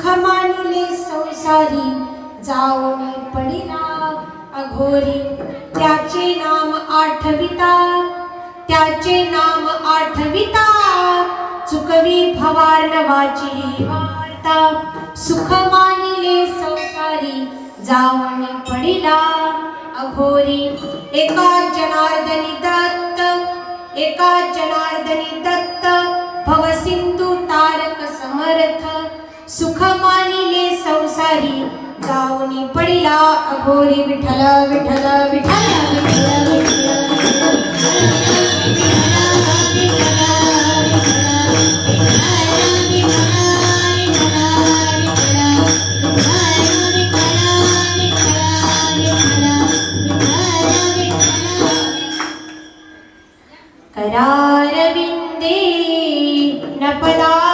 सुख मानिले संसारी जाऊन पडिला अघोरी त्याचे नाम आठविता त्याचे नाम आठविता चुकवी फवारणवाची वार्ता सुख मानिले संसारी जाऊन पडिला अघोरी एका जनार्दनी दत्त भवसिंधू तारक समर्थ सुख मानिले संसारी जाऊन पडिला अघोरी विठ्ठल विठ्ठल विठ्ठल विठ्ठल करारविंदे न पदारविंदं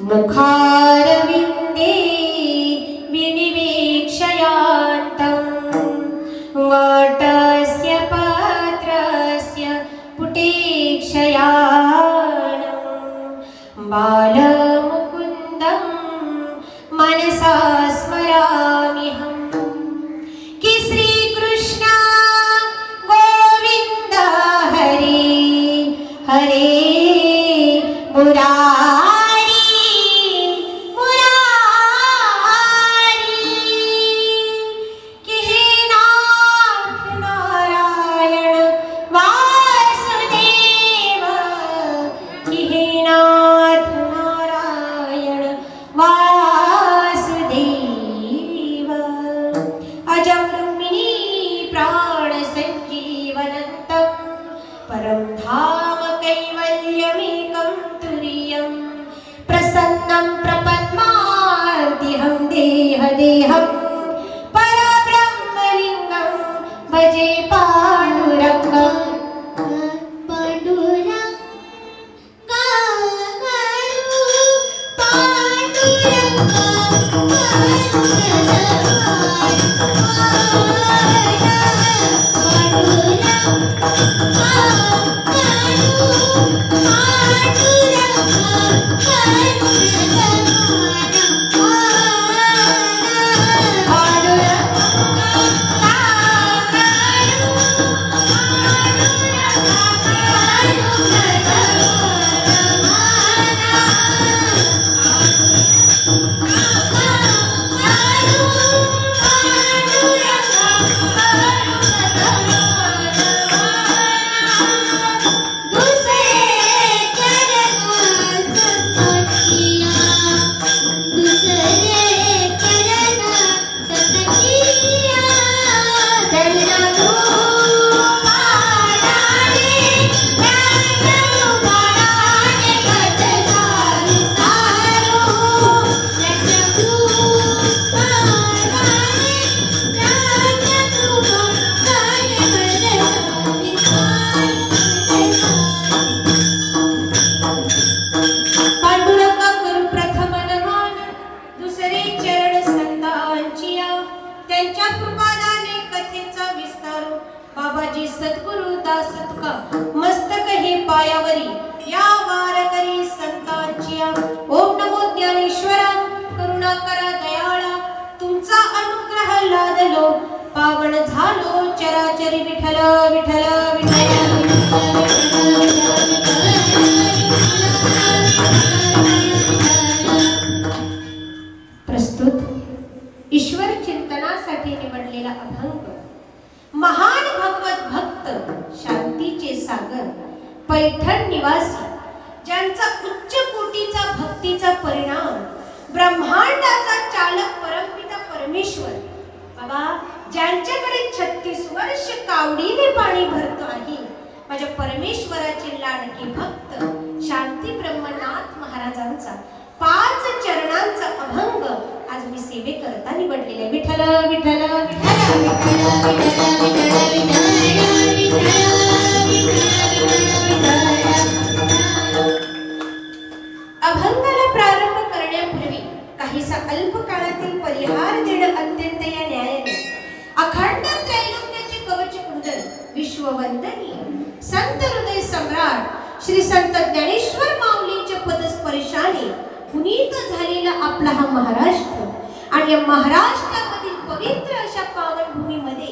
मुखारविंदे विनिवेक्षयान्तं वाटस्य पत्रस्य पुटेक्षयानं बालमुकुन्दं मनसा स्मराम्यहम् हरे मुरारी कि हे नाथ नारायण वासुदेव कि हे नाथ नारायण वासुदेव अजमृम्मिणी प्राण संजीवनन्तं परम धाम कैवल्यमेकं तुरीयं प्रसन्नं प्रपद्मार्तिहं देहदेहं परब्रह्मलिङ्गं भजे पाण्डुरङ्गं बाबाजी सद्गुरु दासत्का मस्तक हे पायावरी या वारकरी संतांचिया ओम नमो ज्ञानेश्वरा करुणा करा दयाळा तुमचा अनुग्रह लादलो पावन झालो चराचरी विठ्ठल विठ्ठल प्रस्तुत ईश्वर चिंतनासाठी निवडलेला अभंग महान भगवत भक्त शांतीचे सागर पैठण निवासी ज्यांचा उच्च कोटीचा भक्तीचा परिणाम ब्रह्मांडाचा चालक परमपिता परमेश्वर बाबा ज्यांच्याकडे 36 वर्ष कावडीने पाणी भरतो आहे माझ्या परमेश्वराचे लाडके भक्त शांती ब्रह्मनाथ महाराजांचा 5 चरणांचा अभंग आज मी सेवेकरता निवडलेला विठ्ठल विठ्ठल अभंगाला प्रारंभ करण्यापूर्वी काहीसा अल्प काळातील परिहार देणं अत्यंत या न्यायाने अखंड त्रैलोक्याचे कवच कुंडल विश्ववंदनीय संत हृदय सम्राट श्री संत ज्ञानेश्वर माऊलींचे पदस्पर्श वर्षाने पुनीत झालेला आपला हा महाराष्ट्र आणि या महाराष्ट्रामधील पवित्र अशा पावनभूमीमध्ये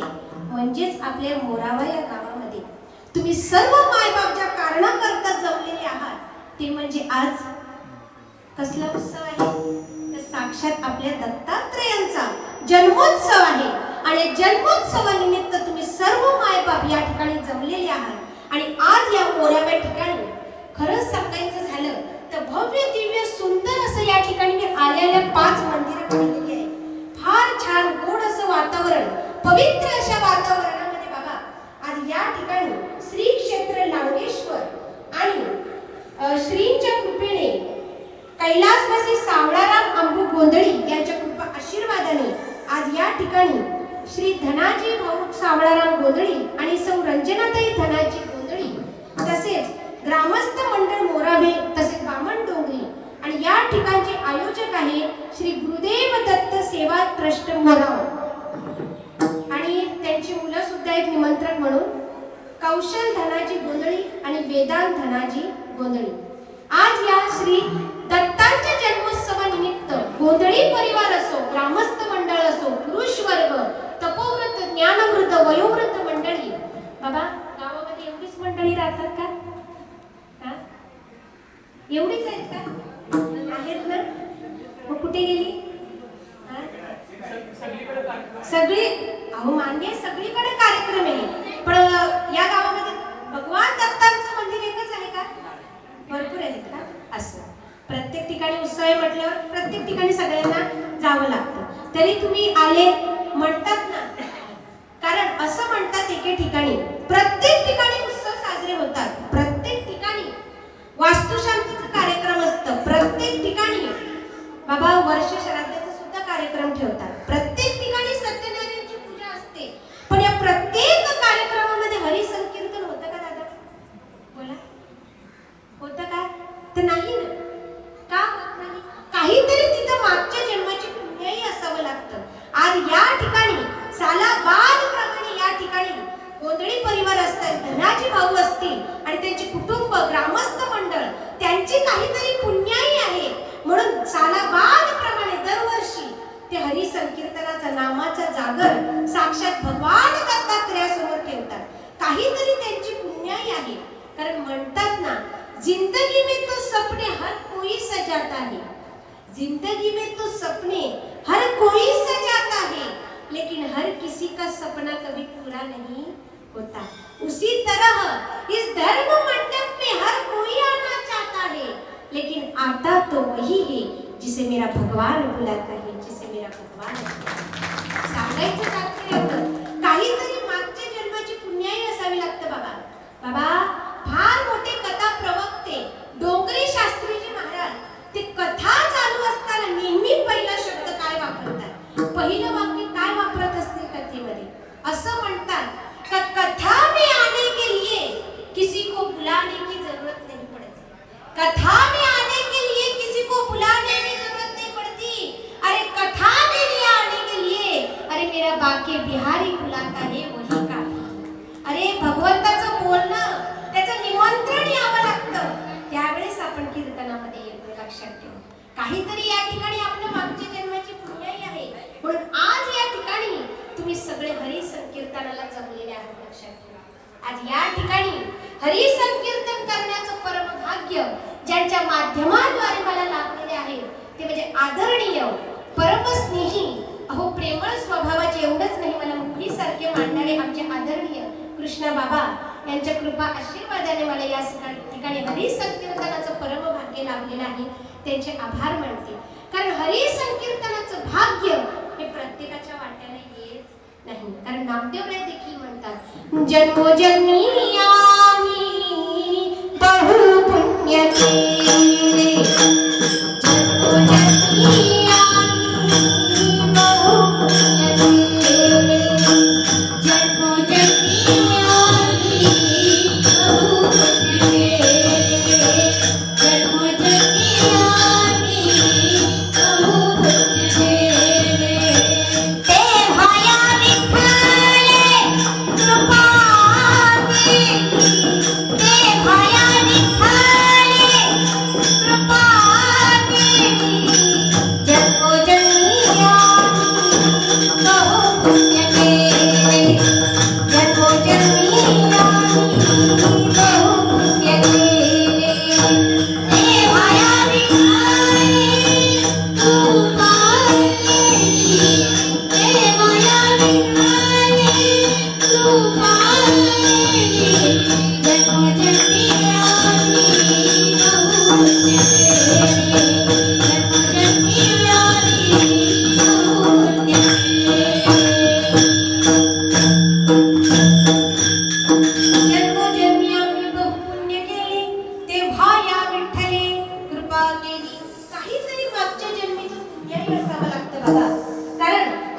म्हणजेच आपल्या मोरावा या गावामध्ये तुम्ही सर्व मायबाप ज्या कारणाकरता जमलेले आहात ते म्हणजे आज कसला उत्सव आहे तर साक्षात आपल्या दत्तात्रेयांचा जन्मोत्सव आहे आणि जन्मोत्सवानिमित्त तुम्ही सर्व मायबाप या ठिकाणी जमलेले आहात आणि आज या मोराव्या ठिकाणी खरंच सांगायचं झालं तर भव्य दिव्य सुंदर असं या ठिकाणी मी आलेल्या 5 मंदिरं पाहिलेली आहे. फार छान गोड असं वातावरण पवित्र अशा वातावरणामध्ये बाबा आज या ठिकाणी श्री क्षेत्र लांगेश्वर आणि श्रींच्या कृपेने कैलासवासी सावळाराम अंबू गोंधळी यांच्या कृपा आशीर्वादाने आज या ठिकाणी श्री धनाजी भाऊ सावळाराम गोंधळी आणि सौ रंजनाताई धनाजी गोंधळी तसेच ग्रामस्थ मंडळ मोरावे तसेच बामण डोंगरी आणि या ठिकाणचे आयोजक आहे श्री गुरुदेव दत्त सेवा ट्रस्ट मोराव आणि त्यांची मुलं सुद्धा एक निमंत्रक म्हणून कौशल धनाजी गोंधळी आणि वेदांत धनाजी गोंधळी. आज या श्री दत्तांच्या जन्मोत्सवानिमित्त गोंधळी परिवार असो ग्रामस्थ मंडळ असो पुरुष वर्ग तपोव्रत ज्ञानवृद्ध वयोवृद्ध मंडळी बाबा गावामध्ये एवढीच मंडळी राहतात का एवढीच आहेत का आहेत ना मग कुठे गेली सगळी अहो मान्य सगळीकडे कार्यक्रम आहे पण या गावामध्ये भगवान दत्तांचं मंदिर एकच आहे का भरपूर आहेत का असं प्रत्येक ठिकाणी उत्सव आहे म्हटल्यावर प्रत्येक ठिकाणी सगळ्यांना जावं लागतं तरी तुम्ही आले म्हणतात ना कारण असं म्हणतात एके ठिकाणी प्रत्येक ठिकाणी उत्सव साजरे होतात प्रत्येक ठिकाणी वास्तुशांतीचा कार्यक्रम असतं प्रत्येक ठिकाणी बाबा वर्ष श्राद्धाचा सुद्धा कार्यक्रम ठेवतात प्रत्येक ठिकाणी सत्यनारायणची पूजा असते पण या प्रत्येक कार्यक्रमामध्ये हरी संकीर्तन होतं का दादा बोला होतं का तर नाही ना का होत नाही काहीतरी तिथं मागच्या जन्माची पुण्याही असावं लागतं आज या ठिकाणी सालाबाद प्रमाणे या ठिकाणी गोंधळी परिवार असतात धनाजी भाऊ असतील आणि त्यांचे कुटुंब ग्रामस्थ मंडळ त्यांची काहीतरी पुण्याई आहे म्हणून सालाबाद प्रमाणे दरवर्षी ते हरी संकीर्तनाचा नामाचा जागर साक्षात भगवान दत्तात्रेयासमोर ठेवतात काहीतरी त्यांची पुण्याई आहे कारण म्हणतात ना जिंदगी में तो सपने हर कोई सजाता है जिंदगी में तो सपने हर कोई सजाता है लेकिन हर किसी का सपना कभी पूरा नहीं होता उसी तरह इस धर्म मंडप में हर कोई आना चाहता है लेकिन आता तो वही है जिसे मेरा भगवान बुलाता है जिसे मेरा भगवान सांगायचं तात्पर्य काहीतरी मागच्या जन्माची पुण्याई असावी लागतं बाबा बाबा फार मोठे कथा प्रवक्ते डोंगरी शास्त्रीजी महाराज ते कथा चालू असताना नेहमी पहिला शब्द काय वापरतात पहिलं वाक्य काय वापरत असतील कथेमध्ये असं म्हणतात कथा में आने के लिए किसी को बुलाने की जरूरत नहीं पड़ती कथा में आने के लिए किसी को बुलाने की जरूरत नहीं पड़ती अरे कथा में आने के लिए अरे मेरा बाके बिहारी बुलाता है वही का अरे भगवंताचं बोलणं त्याचं निमंत्रण यावं लागतं त्यावेळेस आपण कीर्तनामध्ये येतो लक्षात ठेवा काहीतरी या ठिकाणी आपल्या मागच्या जन्माची पुण्याई आहे म्हणून आज या ठिकाणी तुम्ही सगळे हरी संकीर्तनाला जमलेले आहात लक्षात ठेवा आज या ठिकाणी हरी संकीर्तन करण्याचं परम भाग्य ज्यांच्या माध्यमाद्वारे मला लाभलेले आहे ते म्हणजे आदरणीय परमस्नेही अहो प्रेमळ स्वभावाचे एवढंच नाही मला मुलीसारखे मानणारे आमचे आदरणीय कृष्णा बाबा यांच्या कृपा आशीर्वादाने मला या ठिकाणी हरी संकीर्तनाचं परम भाग्य लाभलेलं आहे त्यांचे आभार मानते कारण हरी संकीर्तनाचं भाग्य हे प्रत्येकाच्या वाट्याला येत नाही कारण नामदेवराय देखील म्हणतात जन्मोजन्मी आम्ही बहु पुण्य केले जन्मोजन्मी कृपा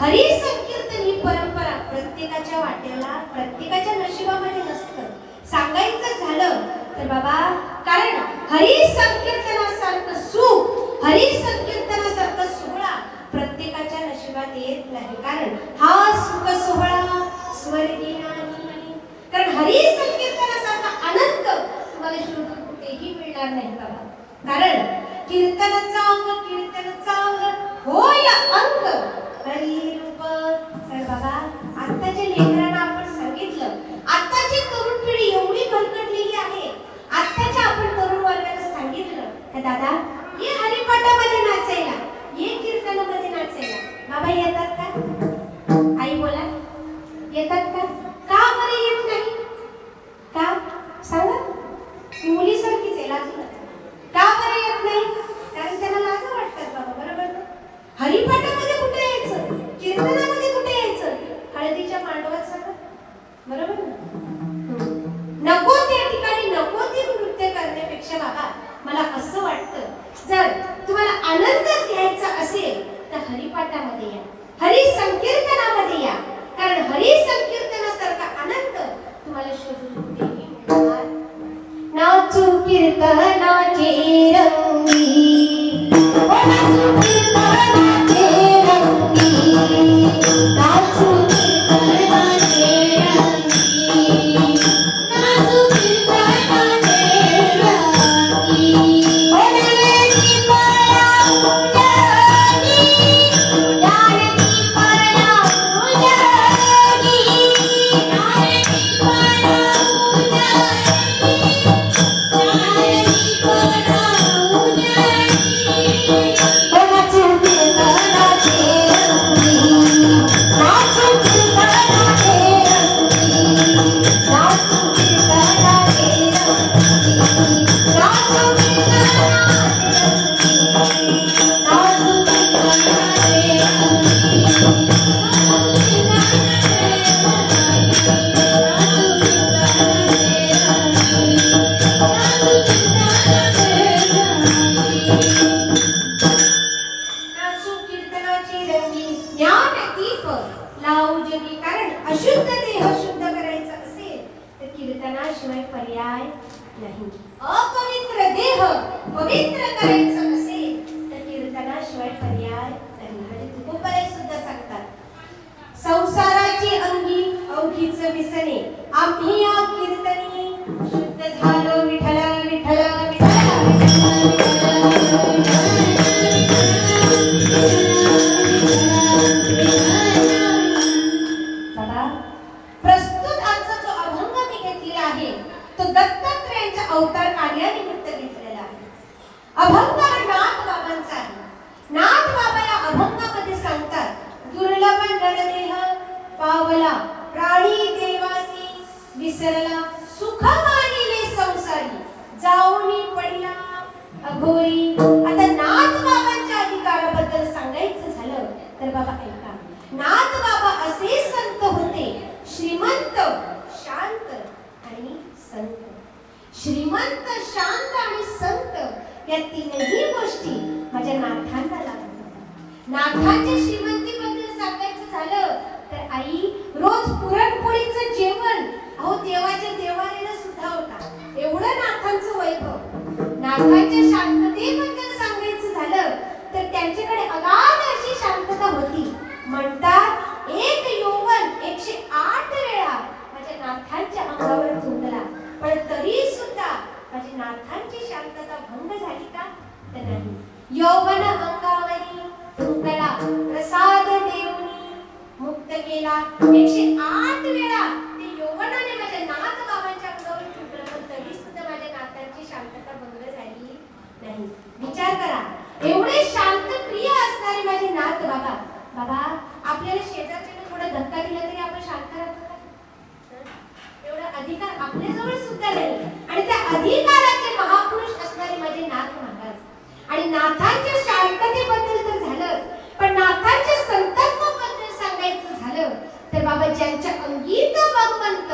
हरी संकीर्तन ही परंपरा प्रत्येकाच्या वाट्याला प्रत्येकाच्या नशिबामध्ये नसतं. सांगायचं झालं तर बाबा, कारण हरी संकीर्तनासारखं सुख, हरी संकीर्तनासारखं सोहळा प्रत्येकाच्या नशिबात येत नाही. कारण हा सुख सोहळा स्वर्गी नाही. कारण हरी संकीर्तनासारखा आनंद तुम्हाला शोधून कुठेही मिळणार नाही बाबा. कारण कीर्तनाचा अंग होय अंग हरी रूप. तर बाबा, आत्ताच्या लेकरांना आपण सांगितलं, आत्ताची तरुण पिढी एवढी भरकटलेली आहे, आत्ताच्या आपण तरुण वर्गाला सांगितलं की दादा ये हरिपाठामध्ये नाचायला, ये कीर्तनामध्ये नाचायला. बाबा येतात का? आई बोला, येतात का? का बरं येत नाही? का सांगा? मुलीसारखीच आहे, लाजू नका. का बरं येत नाही? कारण त्यांना लाज वाटतात बाबा, बरोबर ना? हरिपाठामध्ये कुठे यायचं, कीर्तनामध्ये कुठे यायचं, हळदीच्या मांडवात सगळं, बरोबर ना? नको त्या ठिकाणी नको ते नृत्य करण्यापेक्षा बाबा, मला असं वाटतं, जर तुम्हाला आनंद घ्यायचा असेल तर हरिपाठामध्ये या, हरी संकीर्तनामध्ये या. कारण हरी संकीर्तनासारखा आनंद तुम्हाला शोधून कुठेही मिळणार. नाचू कीर्तनाचे रंगी, नाचू कीर्तनाचे रंगी, नाचू कीर्तनाचे रंगी, नाचू कीर्तनाचे रंगी. जानकी परा उजाडी, जानकी परा उजाडी, जानकी परा अशुद्ध देह शुद्ध करायचा असेल तर कीर्तनाशिवाय पर्याय नाही. अपवित्र देह पवित्र करायचं असेल तर कीर्तनाशिवाय पर्याय नाही. तुकोबाई सुद्धा सांगतात, संसाराची अंगी अवघीच विसने, आम्ही या कीर्तनी शुद्ध झालो विठ्ठल विठ्ठल अवतार कार्यानिमित्त घेतलेला आहे. अभंग हा नाथ बाबांचा आहे. नाथ बाबा या अभंगामध्ये सांगतात, दुर्लभ नरदेह पावला प्राणी देवासी विसरला, सुख मानिले संसारी जाऊनी पडिला अघोरी. आता नाथ बाबांच्या अधिकाराबद्दल सांगायचं झालं तर बाबा ऐका, नाथ बाबा असे संत होते, श्रीमंत, शांत आणि संत. श्रीमंत, शांत आणि संत या तीनही गोष्टी माझ्या नाथांना लागतात. नाथांच्या श्रीमंतीबद्दल सांगायचं झालं तर आई, रोज पुरणपोळीचं जेवण अहो देवाच्या देवारीला सुद्धा होता. एवढं नाथांचं वैभव. नाथांच्या शांततेबद्दल सांगायचं झालं तर त्यांच्याकडे अगाध अशी शांतता होती. म्हणतात, एक यौवन 108 वेळा माझ्या नाथांच्या अंगावर धुंदला, पण तरी सुद्धा माझी नाथांची शांतता भंग झाली का? तर नाही. यौवन अंगावरी धुंदला, प्रसाद देऊनी मुक्त केला. 108 वेळा ते यौवनाने माझ्या नाथ बाबांच्या अंगावर धुंदलं, पण तरी सुद्धा माझ्या नाथांची शांतता भंग झाली नाही. विचार करा, एवढे शांत प्रिय असणारे माझे नाथ बाबा. बाबा, आपल्याला शेजारच्याने थोडा धक्का दिला तरी आपण शांत राहतो का? अधिकाराचे महापुरुष असणारे माझे नाथ महाराज. आणि नाथांच्या शांततेबद्दल तर झालं, पण नाथांच्या संतत्वाबद्दल सांगायचं झालं तर बाबा ज्यांच्या अंगीत भगवंत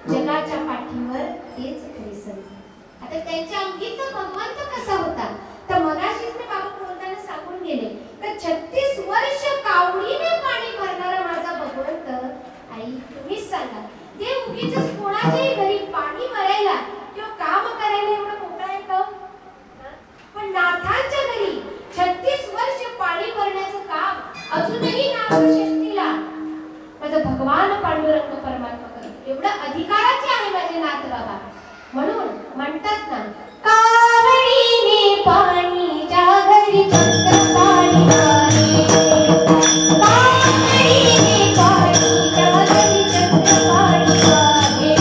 जगाच्या पाठीवर तेच खरे संत. आता त्यांच्या अंगीत भगवंत कसा होता तर मगाशीच मी बाबा बोलताना सांगून गेले तर 36 वर्ष कावडीने पाणी भरणारा माझा भगवंत. आई तुम्हीच सांगा ते उगीच कोणाच्याही घरी पाणी भरायला किंवा काम करायला एवढं मोठं आहे का? पण नाथांच्या घरी 36 वर्ष पाणी भरण्याचं काम अजूनही नाथषष्ठीला माझा भगवान पांडुरंग परमात्मा करतो. एवढं अधिकाराचे आहे माझे नाथ बाबा. म्हणून म्हणतात ना कावडीने पाणी ज्या घरी चक्र पाणी वाहे, कावडीने पाणी ज्या घरी चक्र पाणी वाहे,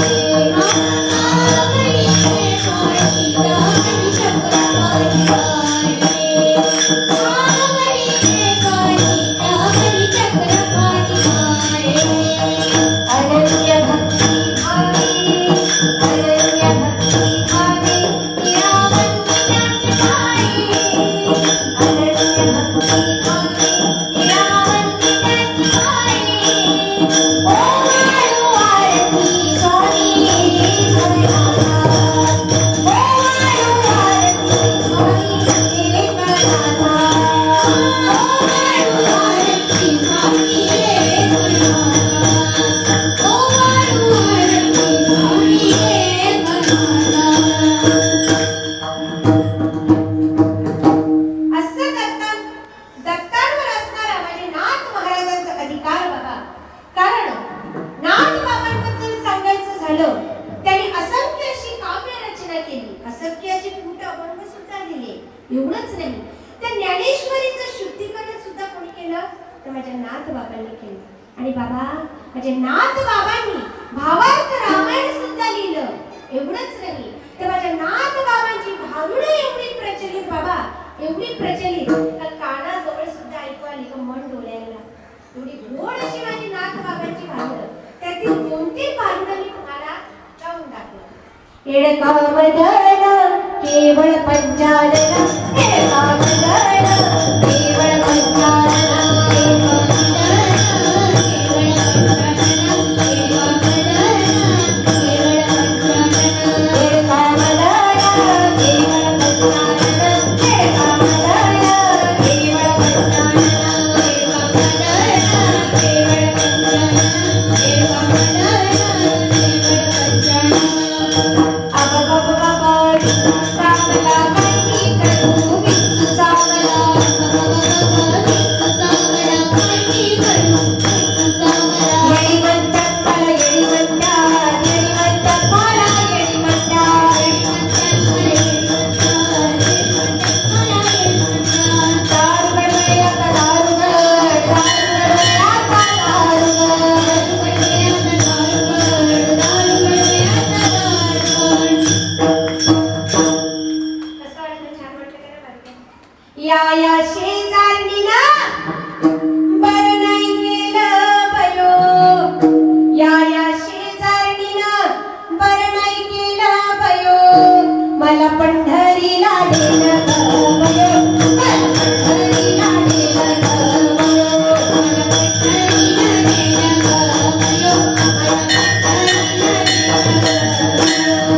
कावडीने पाणी ज्या घरी चक्र पाणी वाहे, कावडीने पाणी ज्या घरी चक्र पाणी वाहे. अनन्य भक्ती भावे, अनन्य भक्ती भावे या वंदनाचे पाये, अनन्य भक्ती भावे या वंदनाचे पाये. ओ वाळू आरती स्वामी भोलेनाथ, ओ वाळू आरती स्वामी भोलेनाथ, ओ वाळू आरती स्वामी भोलेनाथ, ओ वाळू आरती स्वामी भोलेनाथ. असं दत्तांवर असणारा माझे नाथ महाराजांचा अधिकार बाबा. कारण नाथ बाबांबद्दल सांगायचं झालं त्यांनी असंख्य अशी काव्य रचना केली, असंख्य अशी पुट अभंग सुद्धा लिहिले. एवढंच नाही तर ज्ञानेश्वरीचं शुद्धीकरण सुद्धा कोणी केलं तर माझ्या नाथ बाबांनी केलं. आणि बाबा माझे नाथ बाबांनी भावार्थ रामायण सुद्धा लिहिलं. एवढंच नाही तर माझ्या नाथ बाबांची भारुडं एवढी प्रचलित बाबा, एवढी प्रचलित का कानाजवळ सुद्धा ऐकू आली का मन डोळ्याला. एवढी गोड अशी माझी नाथ बाबांची भारुडं. त्यातील 2-3 भारुडं मी तुम्हाला गाऊन दाखवतो. एडकामदळ केवळ पंचानन, एडकामदळ केवळ पंचानन, या शेजारणीला बरं नाही केलं बयो, या शेजारणीनं बरं नाही केलं बयो, मला पंढरीला नेलं ग बयो, मला पंढरीला नेलं ग बयो, मला पंढरीला नेलं ग बयो,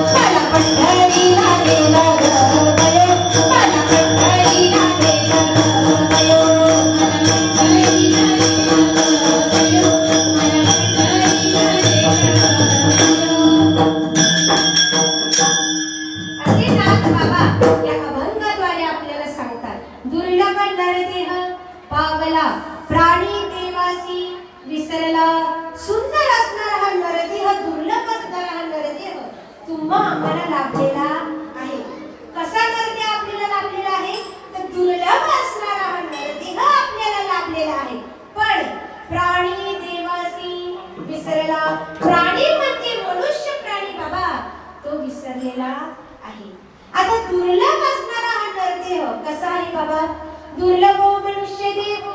मला पंढरीला नेलं ग बयो, मला पंढरीला प्राणी देवासी विसरला. सुंदर असणारा हा नरदेह, दुर्लभ असणारा हा नरदेह तुम्हा आम्हाला लाभलेला आहे. कसा नरदेह आपल्याला लाभलेला आहे तर दुर्लभ असणारा हा नरदेह आपल्याला लाभलेला आहे. पण प्राणी देवासी विसरला. प्राणी म्हणजे मनुष्य प्राणी बाबा, तो विसरलेला आहे. आता दुर्लभ असणारा हा नरदेह कसा आहे बाबा? दुर्लभो मनुष्य देवो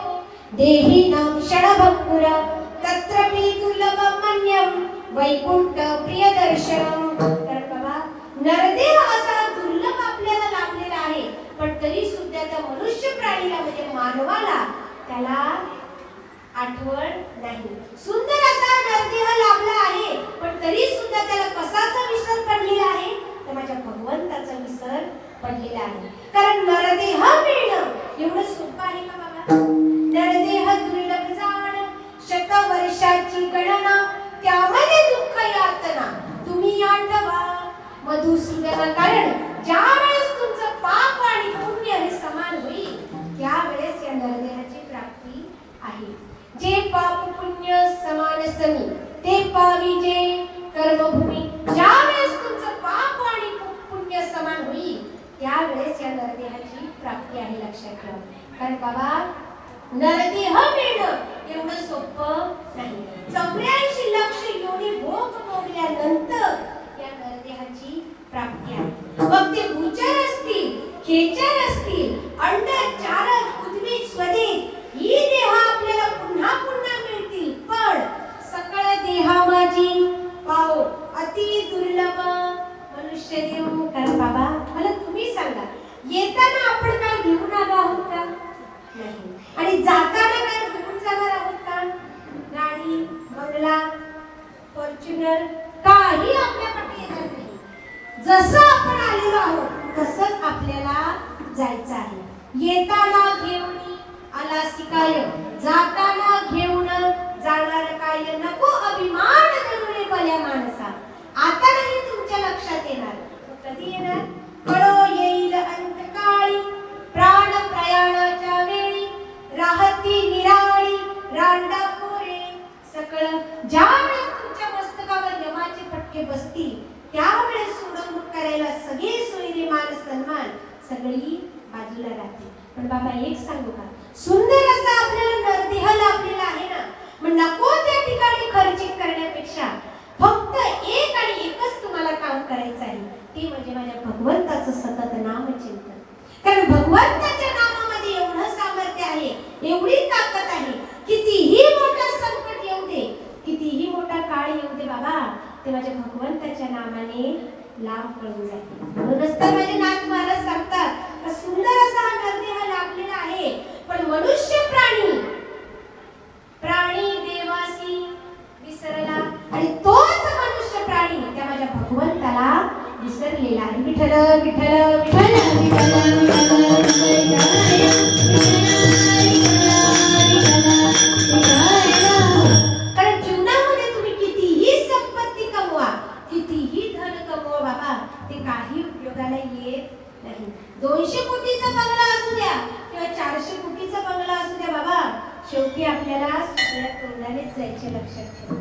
देही नाम क्षणभंगुर तत्रपि दुर्लभम मन्यम वैकुंठ प्रियदर्शनम. तर बाबा नरदेह एवढं सोपं आहे का बाबा? नरदेह दुर्लभ जाण, शतवर्षाची गणना, त्यामध्ये दुःख यातना तुम्ही आठवा मधुसूदना. कारण ज्या वेळेस तुमचं पाप आणि पुण्य हे समान होईल त्यावेळेस या नरदेहाची प्राप्ती आहे. जे पाप पुण्य समान समी ते पाविजे कर्मभूमी. ज्या वेळेस तुमचं पाप आणि पुण्य समान होईल त्यावेळेस या नरदेहाची प्राप्ती आहे. लक्षात ठेवा. कारण बाबा नरदेह मिळणं एवढं सोपं नाही. 84 लक्ष योनी भोग भोगल्यानंतर या नरदेहाची प्राप्ती आहे. मग ते भूचर असतील, खेचर असतील, अंड, चारक, उद्भिद, स्वदेह ही देह आपल्याला पुन्हा पुन्हा मिळतील. पण सकळ देहा माझी पाओ अति दुर्लभ मनुष्य देव. कारण बाबा मला तुम्ही सांगा, येताना आपण काय घेऊन आलो आहोत का? नाही. आणि जाताना काय घेऊन जाणार आहोत का? गाडी, बंगला, फॉर्च्युनर काही आपल्याकडे येणार नाही. जसं आपण आलेलो आहोत तसंच आपल्याला जायचं आहे. येताना घेऊन आलासी काय, जाताना घेऊन जाणार काय. नको अभिमान धरून भल्या माणसा. आता नाही तुमच्या लक्षात येणार, कधी येणार? कळो येईल अंतकाळी, प्राण प्रयाणाच्या वेळी राहती निराळी रांडा कोरे सकळ. ज्यावेळेस तुमच्या मस्तकावर यमाचे फटके बसतील त्यावेळेस सोडवणूक करायला सगळे सोयरे मान सन्मान सगळी बाजूला राहते. पण बाबा एक सांगू का, सुंदर असा आपल्याला नरदेह लाभलेला आहे ना, मग नको त्या ठिकाणी खर्चिक करण्यापेक्षा फक्त एक आणि एकच तुम्हाला काम करायचं आहे, ते म्हणजे माझ्या भगवंताचं सतत नामचिंतन. कारण भगवंताच्या नामामध्ये एवढं सामर्थ्य आहे, एवढी ताकद आहे. कितीही मोठं संकट येऊ दे, कितीही मोठा काळ येऊ दे बाबा, ते माझ्या भगवंताच्या नामाने लांब पळून जाते. म्हणूनच तर माझे नाथ महाराज सांगतात, सुंदर असा हा नरदेह लाभलेला आहे. पण मनुष्य प्राणी देवासी विसरला आणि तोच मनुष्य प्राणी त्या माझ्या भगवंताला विसरलेला आहे. विठ्ठल विठ्ठल विठ्ठल विठ्ठल कारण जीवनामध्ये तुम्ही कितीही संपत्ती कमवा, कितीही धन कमवा बाबा, ते काही उपयोगाला येत नाही. 200 कोटीचा बंगला असू द्या किंवा 400 कोटीचा बंगला असू द्या बाबा, शेवटी आपल्याला सगळ्या तोंडानेच जायचे. लक्षात ठेवा.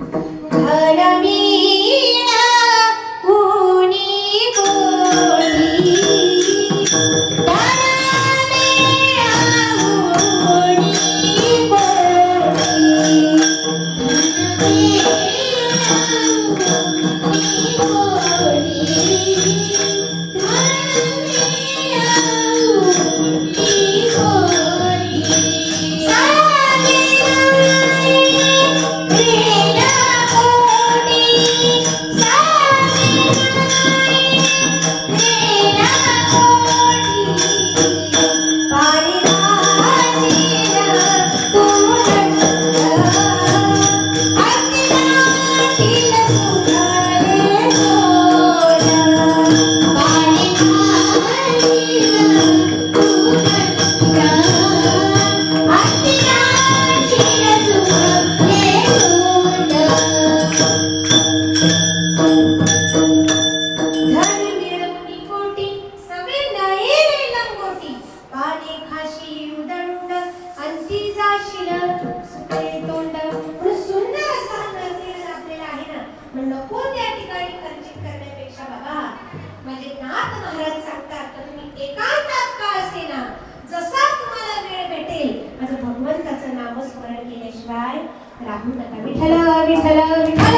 राहू नका. विठ्ठल विठ्ठल विठ्ठल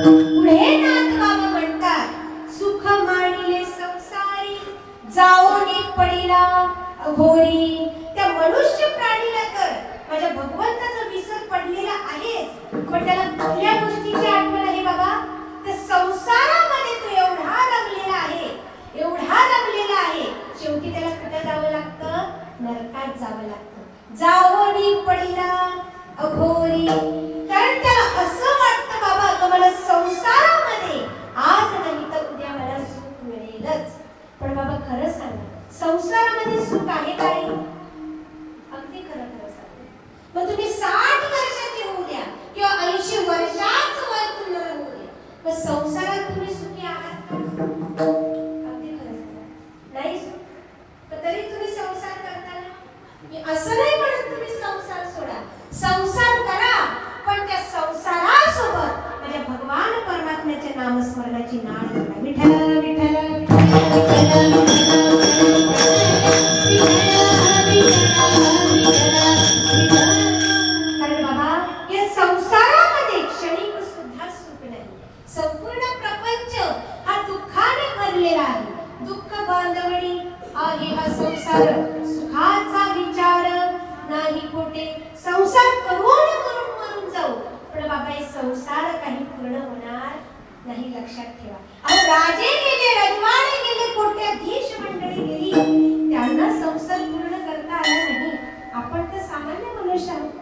पुढे नाथ बाबा म्हणतात, सुख मानिले संसारी जाऊनी पडिला अघोरी. त्या मनुष्य प्राणीला तर माझ्या भगवंताचा विसर पडलेला आहेच, पण त्याला कुठल्या गोष्टीची आठवण आहे बाबा? त्या संसारामध्ये तो एवढा रमलेला आहे, एवढा रमलेला आहे, शेवटी त्याला कुठे जावं लागतं? नरकात जावं लागतं. जावणी पडिला अघोरी. कारण त्याला असं वाटतं बाबा, का मला संसारामध्ये आज नाही तर उद्या संसार काही पूर्ण होणार नाही, लक्षात ठेवा. अहो राजे गेले, रजवाडे गेले, कोट्याधीश मंडळी गेली, त्यांना संसार पूर्ण करता आला नाही. आपण तर सामान्य मनुष्य आहोत.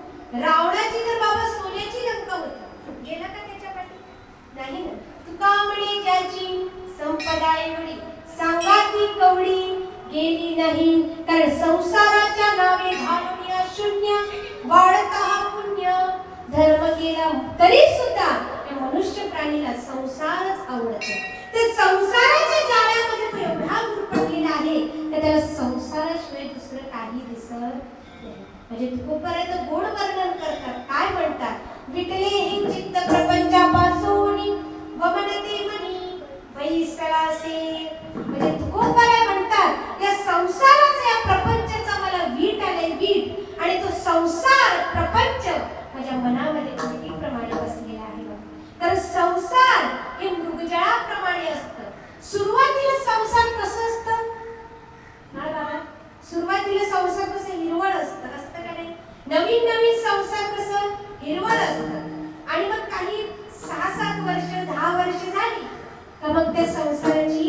रावणाची तर बाबा सोन्याची लंका होती, गेला का त्याच्या पाठी? नाही ना. तुका म्हणे ज्याची संपदा एवढी, सांगा ती कवडी गेली नाही. कारण संसाराच्या नावे घालून या शून्य वाढता हा पुण्य. धर्म केला तरी सुद्धा या मनुष्य प्राणीला संसारच आवडतो. ते संसाराच्या जाळ्यामध्ये तो एवढा गुरफटलेला आहे तर त्याला संसाराशिवाय दुसरं काही दिसत नाही. म्हणजे तुकोपर्यंत गोड वर्णन करतात. काय म्हणतात? विटले हे चित्त प्रपंचापासून वमनते मनी वैसळासे. म्हणजे तुकोपर्यंत म्हणतात या संसाराचा, या प्रपंचाचा मला वीट आले, वीट. आणि तो संसार प्रपंच माझ्या मनामध्ये उलटीप्रमाणे बसलेला आहे. तर संसार हे मृगजळाप्रमाणे असतं. सुरुवातीला संसार कसं असतं ना बाबा? सुरुवातीला संसार कसं हिरवळ असतं का नाही? नवीन नवीन संसार कसं हिरवळ असतं. आणि मग काही 6-7 वर्ष 10 वर्ष झाली का मग त्या संसाराची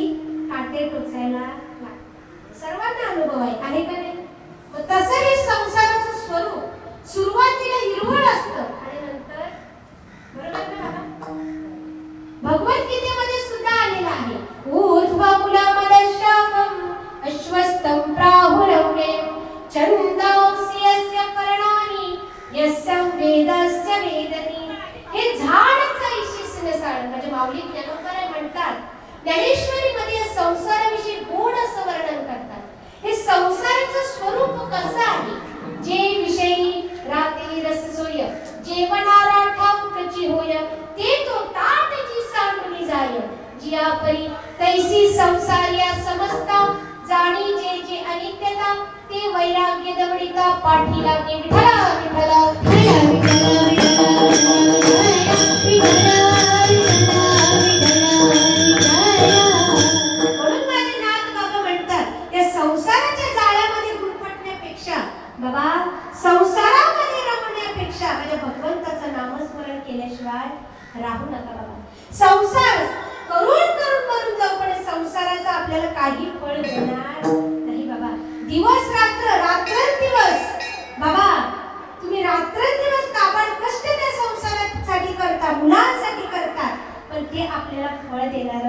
काटे टोचायला लागतात. सर्वांना अनुभव आहे का नाही? मग तसं हे संसाराचं स्वरूप सुरुवातीला हिरवळ असतं आणि नंतर, बरोबर ना बाबा? भगवद्गीतेमध्ये सुद्धा आलेलं आहे. ऊर्ध्वमूलमदशाकम् अश्वत्थं प्राहुरव्ये छन्दांसि यस्य पर्णानि यस्यं वेदस्य वेदनी. हे झाडच ऐशीस नसाळ. म्हणजे माऊली ज्ञानोबा म्हणतात, ज्ञानेश्वरीमध्ये संसाराविषयी गोड असं वर्णन करतात. हे संसाराचं स्वरूप कसं आहे? जे विषयी रात्री रससोय जेवणारा ठाऊकची होय, ते तो ताटची सांडुनी जाय. जिया परी तैसी संसारिया समजता, जाणी जे जे अनित्यता, ते वैराग्य दवडिता पाठी लागे. विठला विठला विठला विठला विठला. म्हणून माझे नाथ बाबा म्हणतात या संसाराच्या जाळ्यामध्ये गुरफटण्यापेक्षा, बाबा संसारामध्ये रमण्यापेक्षा माझ्या भगवंताचं नामस्मरण केल्याशिवाय राहू नका बाबा. संसार करून करून मरून जाऊ पण संसाराचा आपल्याला काही फळ होणार नाही बाबा. दिवस रात्र रात्रंदिवस बाबा तुम्ही रात्रंदिवस काबाड कष्ट त्या संसारासाठी करता, मुलांसाठी करता, पण ते आपल्याला फळ देणार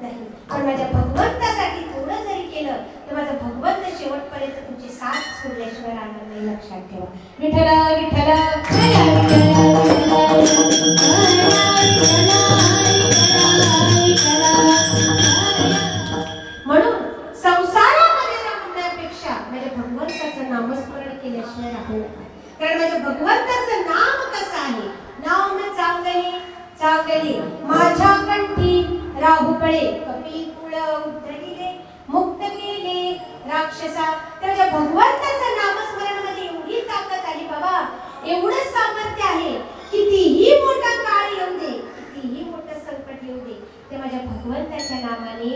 नाही. पण माझ्या भगवंतासाठी थोडं जरी केलं तर माझा भगवंत शेवटपर्यंत तुमची साथ सोडल्याशिवाय राहणार नाही, लक्षात ठेवा. विठला विठला म्हणून संसारामध्ये रमण्यापेक्षा माझ्या भगवंताचं नामस्मरण केल्याशिवाय राहू नका. कारण माझ्या भगवंताचं नाम कसं आहे? नाम चांगले चांगले माझ्या कंठी राहुपळे, कपी कुळ उद्धरिले मुक्त केले राक्षसा. त्याच्या भगवंताचं नामस्मरणामध्ये एवढी ताकद आली बाबा, एवढं सामर्थ्य आहे. कितीही मोठा काळ येऊ दे, कितीही मोठं संकट येऊ दे, ते माझ्या भगवंताच्या नामाने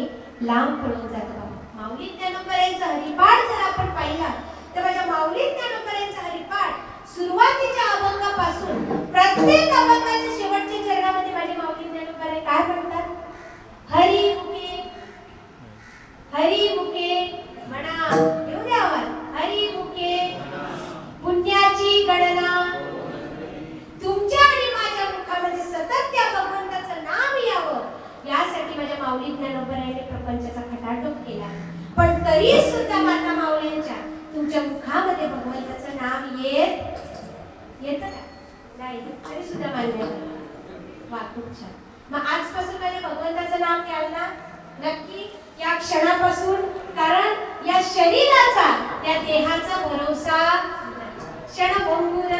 लांब पळून जातं बाबा. माऊली ज्ञानोबा हरिपाठ जर आपण पाहिला तर माझ्या माऊली ज्ञानोबा हरिपाठ सुरुवातीच्या अभंगापासून प्रत्येक अभंगाच्या शेवटच्या चरणामध्ये माझे माऊली ज्ञानोबा काय म्हणतात? हरी मुखे म्हणा, येऊ द्या आवाज. हरी मुखे पुण्याची गणना, तुमच्या आणि माझ्या मुखामध्ये सतत त्या भगवंताचं नाम यावं यासाठी माझ्या माऊली ज्ञानोबरायाने प्रपंचाचा खटाटोप केला. पण तरी सुद्धा माता माऊलींच्या तुमच्या मुखामध्ये भगवंताचं नाम येतं का? नाही, तरी सुद्धा मान्य. वा, खूप छान. मग आजपासून माझ्या भगवंताचं नाम घ्याल ना नक्की, या क्षणापासून. कारण या शरीराचा, या देहाचा भरोसा क्षणभंगुर.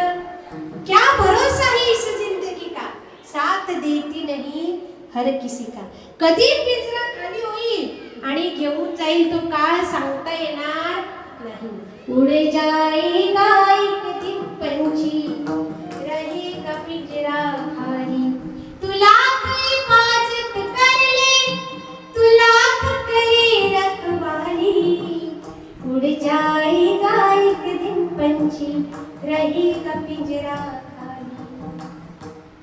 क्या भरोसा है इस जिंदगी का, साथ देती नहीं हर किसी का. कधी पिंजरा खाली होईल आणि घेऊन जाईल तो काळ सांगता येणार नाही. उडे जाएगा एक दिन पंछी, रहेगा पिंजरा खाली. तू लाख हिफाजत कर ले, तू लाख करे रखवाली. उड़ जाएगा एक दिन पंछी, रहेगा पिंजरा खाली.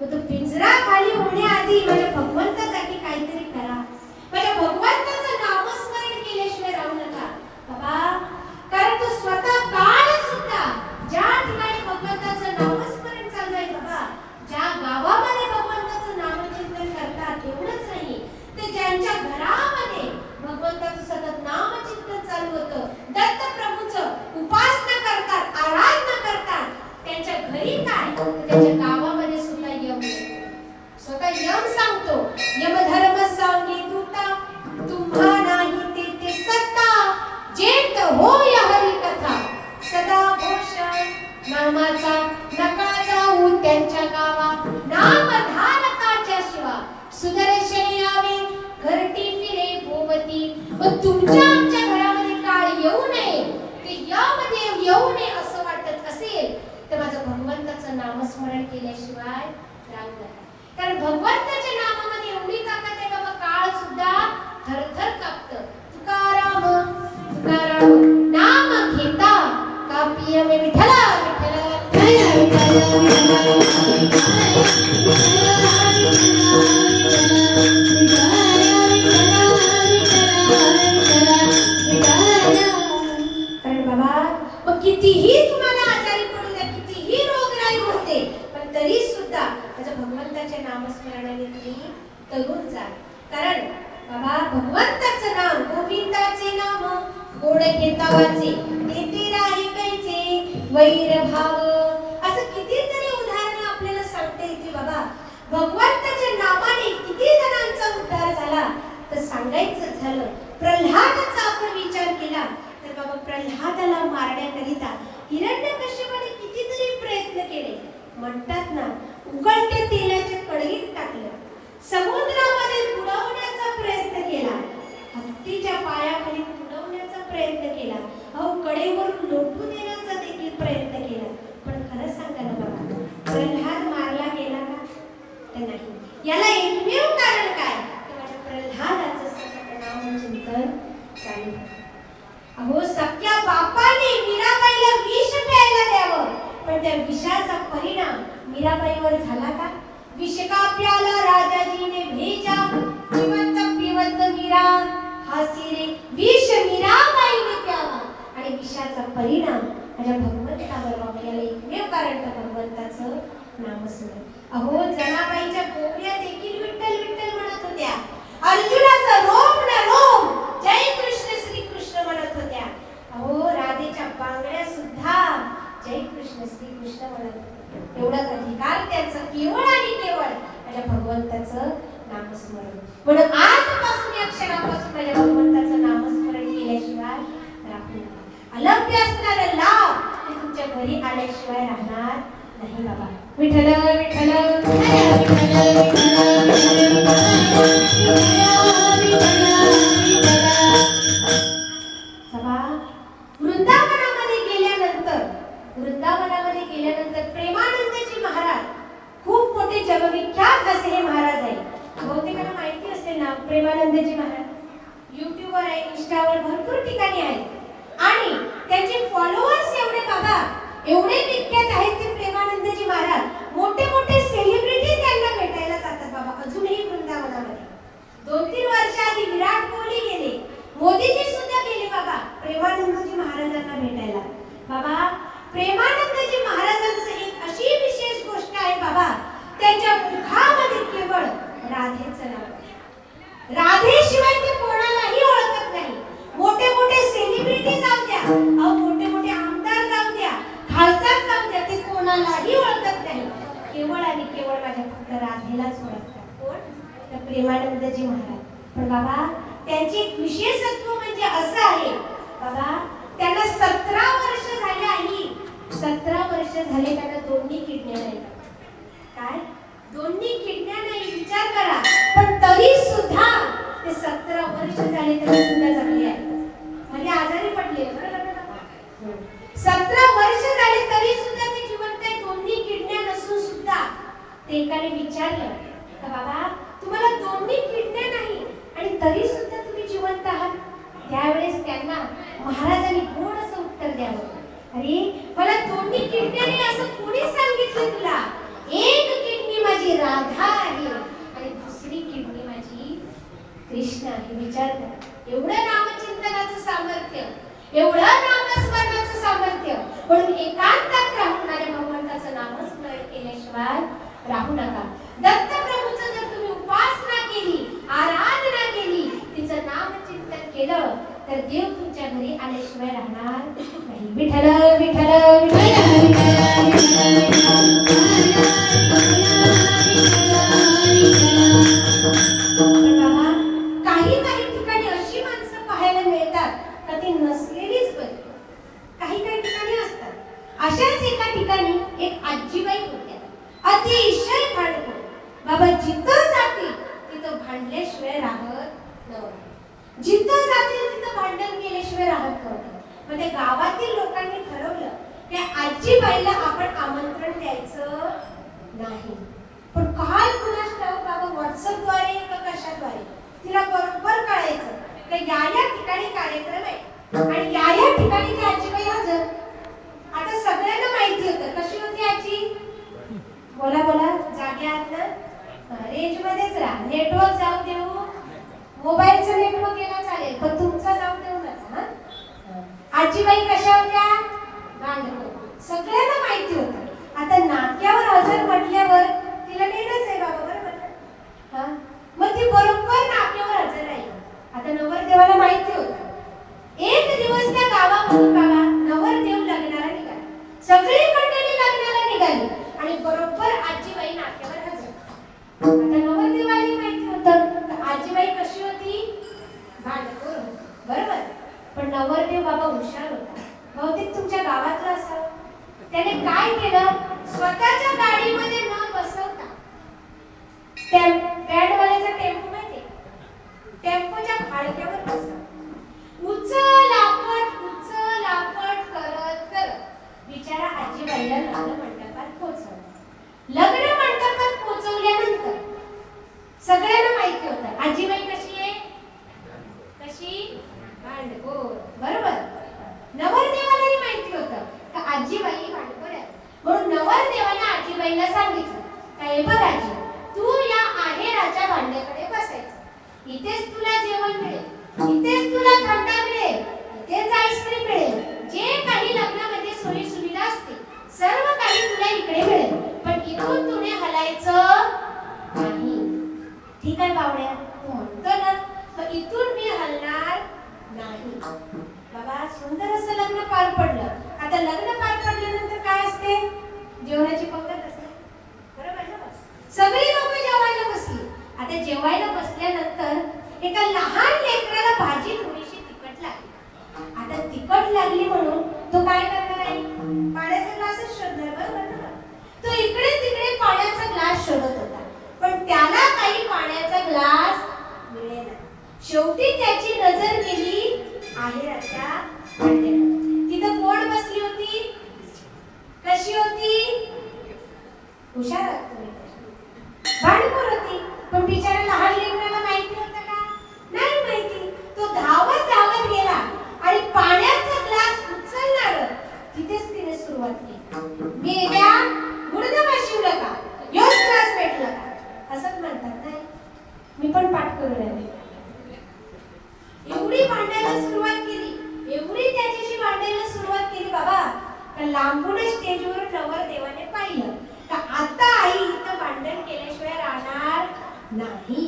तो पिंजरा आधी माझ्या भगवंतासाठी काहीतरी करा. माझ्या भगवंताचं नामस्मरण केल्याशिवाय राहू नका बाबा. कारण तो स्वतः काळ सुद्धा ज्या ठिकाणी भगवंताचं नामस्मरण चालू आहे बाबा, ज्या गावामध्ये भगवंताचं नामचिंतन करतात एवढंच नाही, ते ज्यांच्या घरामध्ये भगवंताचं सतत नामचिंतन चालू होतं, दत्तप्रभूचं उपासना करतात, आराधना करतात, त्यांच्या घरी काय त्यांच्या गावामध्ये सुद्धा यम स्वतः यम सांगतो, यमधर्म सांगे तुता तुम्हा नाही ते सत्ता, जेत होय हरी कथा सदा घोष नामाचा नका जाऊ त्यांच्या गावा, नाम धारकाच्या शिवा सुदर्शन यावे घरटी फिरे भोवती. मग तुमच्या आमच्या घरामध्ये काळ येऊ नये, ते यामध्ये येऊ नये असं वाटत असेल तर माझं भगवंताचं नामस्मरण केल्याशिवाय राहू नका. कारण भगवंताच्या नामामध्ये एवढी ताकद आहे बाबा, काळ सुद्धा थरथर कापतं. तुकाराम तुकाराम नाम घेता का पिय मे विठ्ठला विठ्ठला कारण बाबा मग कितीही तुम्हाला आजारी पडू द्या, कितीही रोगराई होते, पण तरी सुद्धा माझ्या भगवंताच्या नामस्मरणाने तुम्ही तरुण जा. कारण बाबा भगवंताचं नाम गोविंदाचे नाम गोड घेता वाचे तेथे राही कैचे वैर भाव. असं कितीतरी उदाहरणं आपल्याला सांगता येते बाबा. भगवंताच्या नामाने किती जणांचा उद्धार झाला तर सांगायचं झालं, प्रल्हादाचा आपण विचार केला तर बाबा प्रल्हादाला मारण्याकरिता हिरण्यकश्यपाने कितीतरी प्रयत्न केले. म्हणतात ना, उकळत्या तेलाच्या कढईत टाकलं, समुद्रामध्ये बुडवण्याचा प्रयत्न केला, हत्तीच्या पायाखाली बुडवण्याचा प्रयत्न केला, अहो कडेवरून लोटू देण्याचा देखील प्रयत्न केला. पण खरं सांगा ना बाबा, प्रल्हाद मारला गेला का तर नाही. याला एकमेव कारण काय की माझ्या प्रल्हादाचं सतत नामचिंतन चालू. अहो सख्या बापाने मीराबाईला विष प्यायला द्यावं, पण त्या विषाचा परिणाम मीराबाईवर झाला का? विष का प्याला राजाजीने भेजा, जिवंत पिवंत मीरा हासी रे, विष मीराबाईने प्यावा आणि विषाचा परिणाम माझ्या भगवंतावर व्हावा. याला एकमेव कारण तर भगवंताचं नामस्मरण. अहो जनाबाईच्या गोवऱ्या देखील विठ्ठल विठ्ठल म्हणत होत्या, अर्जुनाचा रोम न रोम जय कृष्ण श्री कृष्ण म्हणत होत्या. अहो राधेच्या बांगड्या सुद्धा जय कृष्ण श्री कृष्ण म्हणत होत्या. एवढा अधिकार त्याचं केवळ आणि केवळ माझ्या भगवंताचं नामस्मरण. म्हणून आजपासून या क्षणापासून माझ्या भगवंताचं नामस्मरण केल्याशिवाय राहू नका. अलभ्य असणारा लाभ ते तुमच्या घरी आल्याशिवाय राहणार नाही बाबा. विठ्ठल विठ्ठल बाबा वृंदावनामध्ये गेल्यानंतर प्रेमानंदजी महाराज खूप मोठे जगविख्यात असे हे महाराज आहे. बहुतेकांना माहिती असेल ना प्रेमानंदजी महाराज. युट्यूबवर आहे, इंस्टावर भरपूर ठिकाणी आहेत आणि त्यांचे फॉलोअर्स एवढे बाबा एवढे विख्यात आहेत ते प्रेमानंदजी महाराज. मोठे मोठे सेलिब्रिटी त्यांना भेटायला जातात बाबा अजूनही वृंदावनामध्ये. 2-3 वर्ष आधी विराट कोहली गेले, मोदीजी सुद्धा गेले बाबा प्रेमानंदजी महाराजांना भेटायला. बाबा प्रेमानंदजी महाराजांचं एक अशी विशेष गोष्ट आहे बाबा, त्यांच्या मुखामध्ये केवळ राधेचं नाव. राधेशिवाय ते कोणालाही ओळखत नाही. मोठे मोठे सेलिब्रिटी जाऊ द्या, अहो मोठे मोठे आमदार जाऊ द्या, खासदार जाऊ द्या, ते कोणालाही ओळखत नाही. केवळ आणि केवळ माझ्या फक्त राधेलाच ओळखतात. कोण? तर प्रेमानंदजी महाराज. पण बाबा त्यांचे एक विशेषत्व म्हणजे असं आहे बाबा, त्यांना 17 वर्ष झाले आई, 17 वर्ष झाले त्यांना दोन्ही किडण्या नाही. काय? दोन्ही किडण्या नाही, विचार करा. पण तरी सुद्धा ते 17 वर्ष झाले तरी सुद्धा जगले आहेत. म्हणजे आजारी पडले बरोबर ना. 17 वर्ष झाले तरी सुद्धा ते जिवंत आहे, दोन्ही किडण्या नसून सुद्धा. ते एकाने विचारलं का बाबा तुम्हाला दोन्ही किडण्या नाही आणि तरी सुद्धा तुम्ही जिवंत आहात. त्यावेळेस त्यांना महाराजांनी गोड असं उत्तर द्यावं, अरे मला दोन्ही किडण्या नाही असं कोणी सांगितलं तुला? एक किडनी माझी राधा आहे आणि कृष्ण आहे. विचार करा, एवढं नामचिंतनाचं सामर्थ्य, एवढं नामस्मरणाचं सामर्थ्य, म्हणून एकांतात राहून माझ्या भगवंताचं नामस्मरण केल्याशिवाय राहू नका. दत्तप्रभूचं जर तुम्ही उपासना केली, आराधना केली, तिचं नामचिंतन केलं तर देव तुमच्या घरी आल्याशिवाय राहणार नाही. विठ्ठल विठ्ठल काही काही ठिकाणी अशी माणसं पाहायला मिळतात का ती नसलेलीच बरी. काही काही ठिकाणी असतात. अशाच एका ठिकाणी एक आजीबाई होत्या, अतिशय भांडखोर. बाबा जिथं जातील तिथं भांडल्याशिवाय राहत नव्हते. जिथं जातील तिथं भांडण केल्याशिवाय राहत नव्हते. मग त्या गावातील लोकांनी ठरवलं त्या आजीबाईला आपण आमंत्रण द्यायचं नाही. पण काय कुणास ठाऊक बाबा, व्हॉट्सअपद्वारे का कशाद्वारे तिला बरोबर कळायचं की या ठिकाणी कार्यक्रम आहे आणि या ठिकाणी ती आजीबाई हजर. आता सगळ्यांना माहिती होतं. कशी होती आजी? बोला बोला, जागे आहात ना? रेंज मध्येच राहा. नेटवर्क जाऊ देऊ, मोबाईलचा नेटवर्क गेला चालेल पण तुमचा जाऊ देऊ नका. आजीबाई कशा होत्या? भांडखोर. सगळ्यांना माहिती होतं. आता नाक्यावर हजर म्हटल्यावर तिला नेणंच आहे बाबा, बरोबर ना? मग ती बरोबर नाक्यावर हजर राहिली. आता नवरदेवाला माहिती होतं. एक दिवस त्या गावामधून बाबा नवरदेव लग्नाला निघाला. सगळी मंडळी लग्नाला निघाली आणि बरोबर आजीबाई नाक्यावर हजर. आता नवरदेवाला माहिती होतं आजीबाई कशी होती? भांडखोर होती, बरोबर. पण नवरदेव बाबा हुशार होता. बहुतेक तुमच्या गावातला असावं. त्याने काय केलं? स्वतःच्या गाडीमध्ये न बसवता बँडवाल्याचा टेम्पो माहिती, टेम्पोच्या फाळक्यावर बसवला. उचल आपट करत करत बिचारा आजीबाईला लग्न मंडपात पोहोचवलं. लग्न मंडपात पोहोचवल्यानंतर सगळ्यांना माहिती होतं आजीबाई कशी आहे? कशी? भांडखोर, बरोबर. नवरदेवालाही माहिती होतं का आजीबाई भांडखोर आहे. म्हणून नवरदेवाने आजीबाईला सांगितलं काय, बघ आजी, तू या आहेराच्या भांड्याकडे बसायचं. इथेच तुला जेवण मिळेल, इथेच तुला थंडा मिळेल, इथेच आईस्क्रीम मिळेल. जे काही लग्नामध्ये सोयी सुविधा असते सर्व काही तुला इकडे मिळेल. पण इथून तुने हलायचं नाही. ठीक आहे बावड्या, तू म्हणतो ना, पण इथून मी हलणार नाही. बाबा सुंदर असं लग्न पार पडलं. आता लग्न पार पडल्यानंतर काय असते? जेवणाची पंगत असते, बरोबर ना? सगळी लोक जेवायला बसली. आता जेवायला बसल्यानंतर एका लहान लेकराला भाजी थोडीशी तिखट लागली. आता तिखट लागली म्हणून तो काय करणार आहे? पाण्याचा ग्लासच शोधणार, बरोबर ना? तो इकडे तिकडे पाण्याचा ग्लास शोधत होता, पण त्याला काही पाण्याचा ग्लास मिळेना. शेवटी त्याची नजर गेली आहेराच्या भांड्याकडे. तिथं कोण बसली होती? कशी होती? हुशार आहात तुम्ही. भांडखोर होती. पण बिचारा लहान लेकराला माहिती होतं का? नाही माहिती. तो धावत धावत गेला आणि पाण्याचा ग्लास उचलणार तिथेच तिने सुरुवात केली. मी त्या गुडघा शिवलं का? योच ग्लास भेटला का? असंच म्हणतात नाही. मी पण पाठ करून आले. एवढी भांडायला सुरुवात केली, एवढी त्याच्याशी भांडायला सुरुवात केली बाबा का लांबूनच स्टेजवर नवरदेवाने पाहिलं का आता आई इथं भांडण केल्याशिवाय राहणार नाही.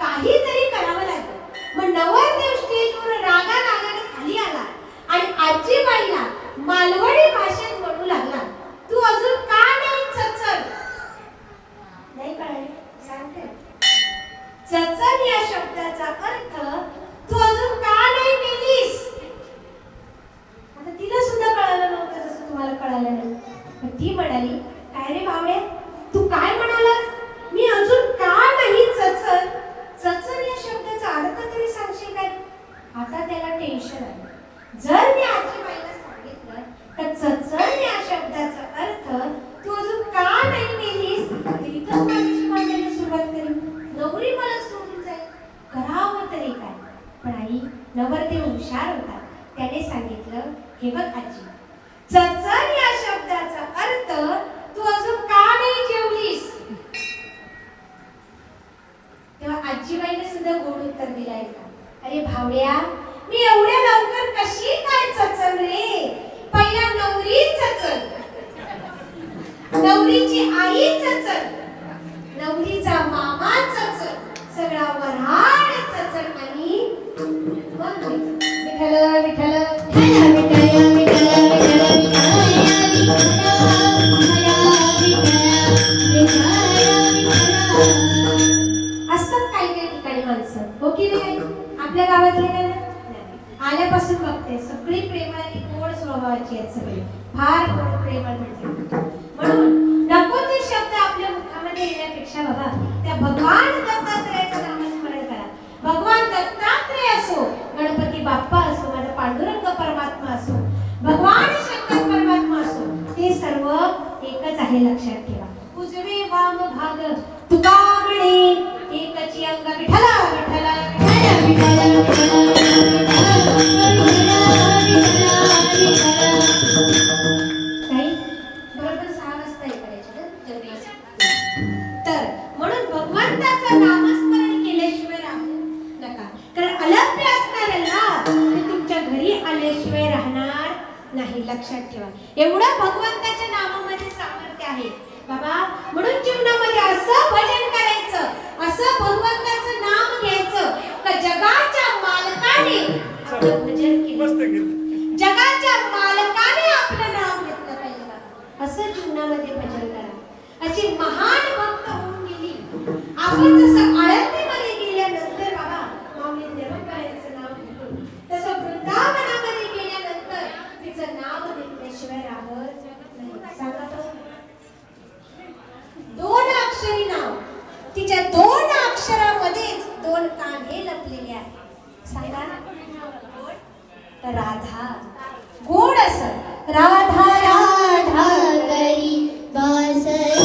काहीतरी करावं लागेल. मग नवरदेव स्टेजवर रागाने खाली आला आणि आजीबाईला मालवणी भाषेत म्हणू लागला, तू अजून का नाही चचल? नाही कळले? सांगते. चचल या शब्दाचा अर्थ तू अजून का नाही मेलीस? आता तिला सुद्धा कळालं नव्हतं जसं तुम्हाला कळालं नाही. पण ती म्हणाली, काय रे भावड्या, तू काय म्हणालास? मी अजून का नाही चचल? चचल या शब्दाचा अर्थ तरी सांगशील काय? आता त्याला टेन्शन आलं. जर मी आजीबाईला सांगितलं तर चचल या शब्दाचा अर्थ तू अजून का नाही मेलीस, तर इथंच माझ्याशी भांडायला सुरुवात करेल. नवरी मला सोडून जाईल. करावं तरी काय? पण आई, नवरदेव हुशार होता. त्याने सांगितलं, हे बघ आजी, चचल या शब्दाचा अर्थ तू अजून का नाही जेवलीस? तेव्हा आजीबाईने सुद्धा गोड उत्तर दिलं. लहानपणापासून बघते सगळी प्रेमळ आणि गोड स्वभावाची आहेत, सगळी फार गोड प्रेमळ म्हणजे. म्हणून नको ते शब्द आपल्या मुखामध्ये येण्यापेक्षा बाबा त्या भगवान दत्तात्रयाचं नामस्मरण करा. भगवान दत्तात्रय असो, गणपती बाप्पा असो, माझा पांडुरंग परमात्मा असो, भगवान शंकर परमात्मा असो, ते सर्व एकच आहे, लक्षात ठेवा. उजवे वाम भाग तुका म्हणे एकची अंग विठला विठला विठला विठला नाही बरोबर 6 वाजता करायचे तर म्हणून भगवंताचं नामस्मरण केल्याशिवाय राहू नका. कारण अलभ्य असणाऱ्याला ते तुमच्या घरी आल्याशिवाय राहणार नाही, लक्षात ठेवा. एवढं भगवंताच्या नामामध्ये सामर्थ्य आहे बाबा. म्हणून जीवनामध्ये असं भजन करायचं, असं भगवंताचं नाम घ्यायचं का जगाच्या मालकाने आपलं भजन केलं, जगाच्या मालकाने आपलं नाव घेतलं पाहिजे बाबा. असं जीवनामध्ये भजन करा. अशी महान भक्त होऊन गेली. आपण जसं आळंदीमध्ये गेल्यानंतर बाबा माऊली निरंकाराचं नाव घेतो, तसं वृंदावनामध्ये गेल्यानंतर तिचं नाव घेतल्याशिवाय राहत नाही. सांगा तर 2 अक्षरी नाव, तिच्या 2 अक्षरामध्येच 2 कान हे लपलेले आहेत. सांगा राधा गोड असं राधा राधा गरी बासरी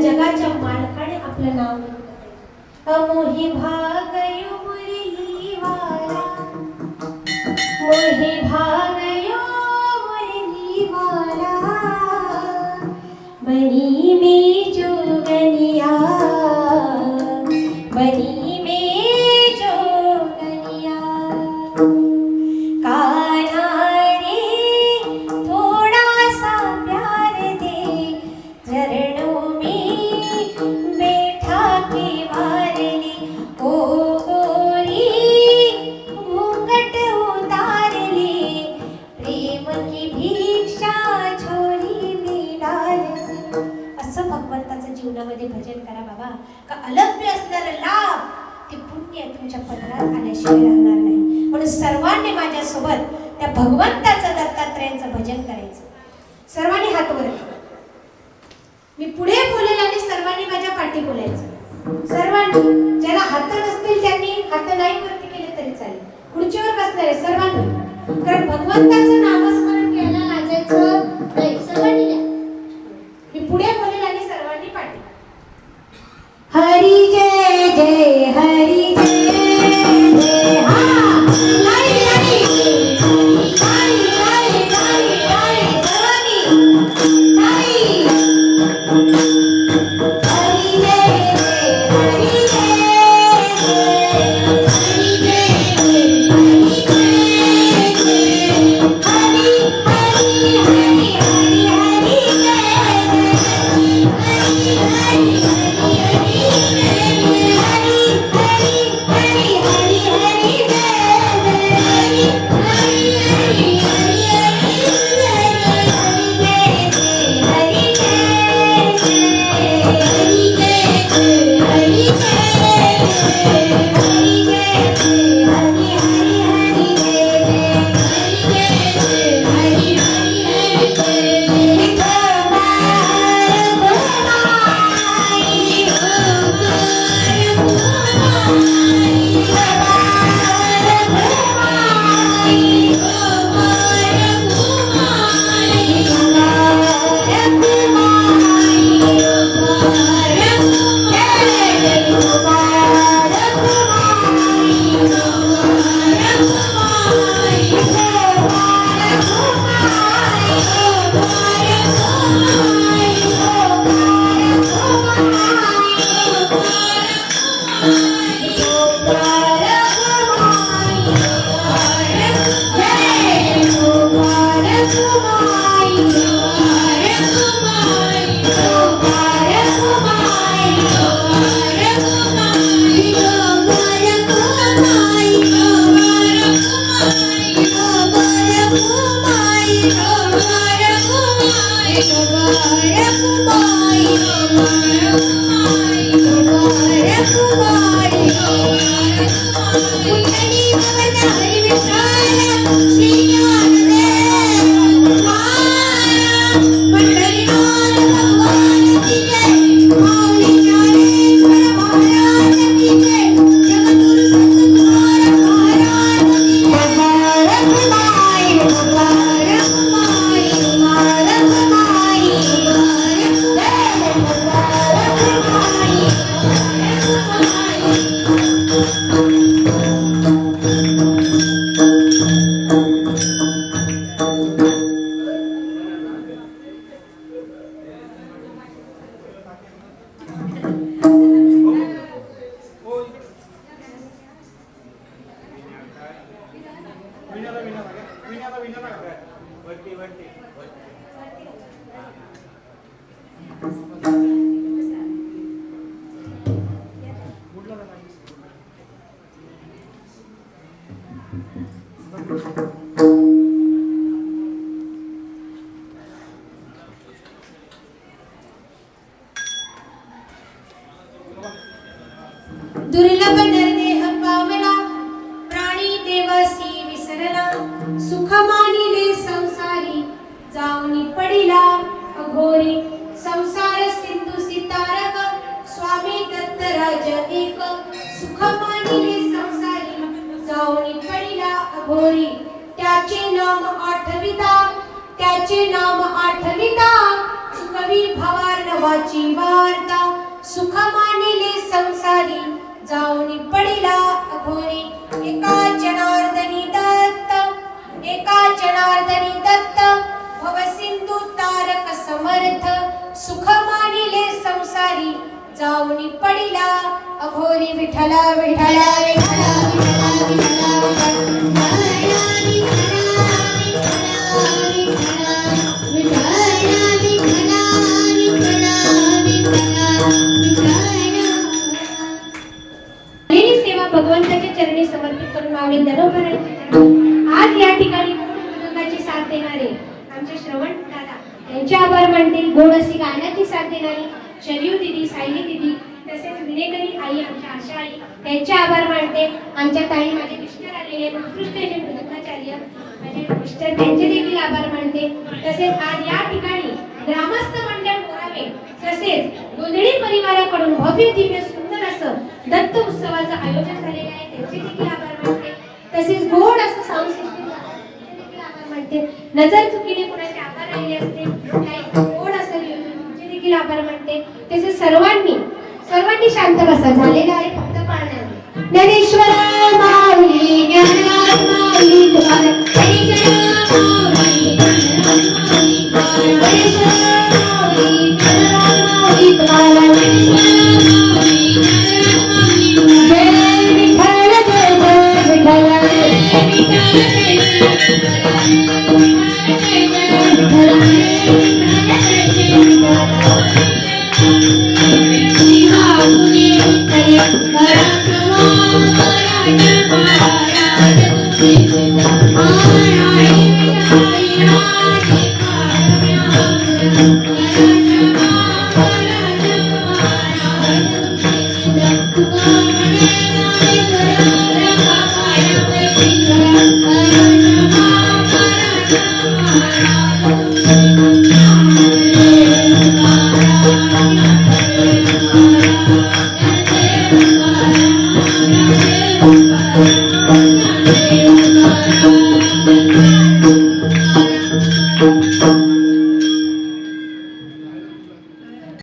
जगाच्या मालकाने आपलं नाव घेतलं. मोही भागयो मुरली वाला, मोही भागयो मुरली वाला, बनी में जोगनिया, बनी में जोगनिया. कान्हा रे थोड़ा सा प्यार दे, चरणों बैठा के वारली, ओ गोरी घूंघट उतार ले, प्रेम की भिक्षा झोली में डाल. असं भगवंताचं जीवनामध्ये भजन करा बाबा. का अलभ्य असणारं लाभ ते पुण्य तुमच्या पदरात आल्याशिवाय राहणार नाही. म्हणून सर्वांनी माझ्यासोबत त्या भगवंताचं दत्तात्रयांचं भजन करायचं. सर्वांनी हात वर, मी पुढे बोलेल आणि सर्वांनी माझ्या पाठी बोलायचं. सर्वांनी, ज्याला हात नसतील त्यांनी हात नाही वरती केले तरी चालेल. खुर्चीवर बसणारे सर्वांनी, कारण भगवंताचं नामस्मरण घ्यायला लाजायचं नाही. सर्वांनी द्या. मी पुढे बोलेल आणि सर्वांनी पाठी. हरी जय जय हरी जय जय. हा नाही नाही नाही नाही नाही नाही सर्वांनी नाही. हरी जय जय हरी जय जय, हरी जय जय हरी जय जय, हरी दुर्लभ नरदेह पावला प्राणी देवसी विसरला सुख मानिले संसारी जाऊनी पडिला अघोरी संसार सिंधू सितारक स्वामी दत्तराज एक सुख मानिले संसारी जाऊनी पडिला अघोरी त्याचे नाम आठविता सुखवी भवार्णवाची वार्ता सुख मानिले संसारी जाऊनी पडिला अघोरी एका जनार्दनी दत्त भव सिंधू तारक समर्थ सुख मानिले संसारी जाऊनी पडिला अघोरी विठला विठला विठला विठला भगवंताच्या चरणी समर्पित करून माऊली दनोपराची आज या ठिकाणी मृदंगाची साथ देणारे आमचे श्रवण दादा यांचे आभार मानते. गोड अशी गाण्याची साथ देणारी शरीव दिदी, सायली दिदी, तसेच विनेकरी आई आमच्या आशा आई त्यांचे आभार मानते. आमच्या ताई माझे मिस्टर आलेले उत्कृष्ट असे मृदंगाचार्य माझे मिस्टर त्यांचे देखील आभार मानते. तसेच आज या ठिकाणी ग्रामस्थ मंडळ मोरावे तसेच गोंधळी परिवाराकडून भव्य दिव्य सुंदर असं दत्त उत्सवाचं आयोजन झालेलं आहे त्यांचे देखील आभार मानते. तसेच गोड असं साऊंड सिस्टीम देखील आभार मानते. नजर चुकीने कुणाचे आभार राहिले असते काही गोड असं त्यांचे देखील आभार मानते. तसेच सर्वांनी शांत बसा झालेलं आहे फक्त पाळण्याने ज्ञानेश्वर माऊली ज्ञानराज माऊली तुम्हाला Thank you.